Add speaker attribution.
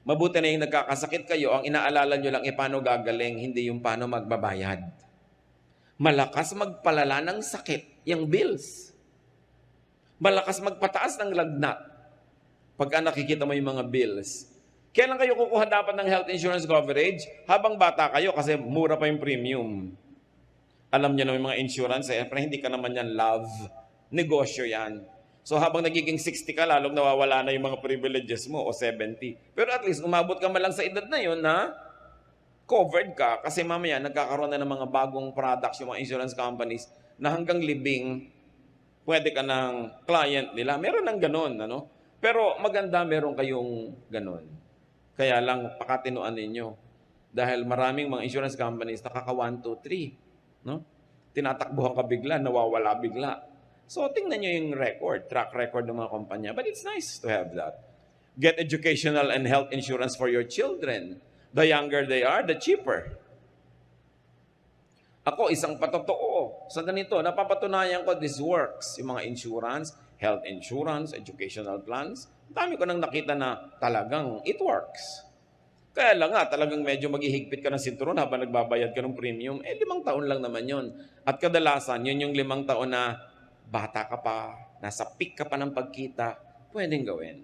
Speaker 1: Mabuti na yung nagkakasakit kayo, ang inaalala nyo lang paano gagaling, hindi yung paano magbabayad. Malakas magpalala ng sakit, yung bills. Malakas magpataas ng lagnat pagka nakikita mo yung mga bills. Kailan kayo kukuha dapat ng health insurance coverage? Habang bata kayo kasi mura pa yung premium. Alam niyo na yung mga insurance, pero hindi ka naman yan love. Negosyo yan. So habang nagiging 60 ka, lalong nawawala na yung mga privileges mo o 70. Pero at least umabot ka man lang sa edad na yun na covered ka kasi mamaya nagkakaroon na ng mga bagong products yung mga insurance companies na hanggang libing pwede ka ng client nila. Meron ng ganun, ano? Pero maganda meron kayong ganun. Kaya lang pakatinuan ninyo. Dahil maraming mga insurance companies nakaka 1, 2, 3. No? Tinatakbuhan ka bigla, nawawala bigla. So tingnan nyo yung track record ng mga kumpanya. But it's nice to have that. Get educational and health insurance for your children. The younger they are, the cheaper. Ako, isang patotoo. Sa ganito, napapatunayan ko this works. Yung mga insurance, health insurance, educational plans. Dami ko nang nakita na talagang it works. Kaya lang nga, talagang medyo maghihigpit ka ng sinturon habang nagbabayad ka ng premium. 5 taon lang naman yun. At kadalasan, yun yung 5 taon na bata ka pa, nasa peak ka pa ng pagkita, pwedeng gawin.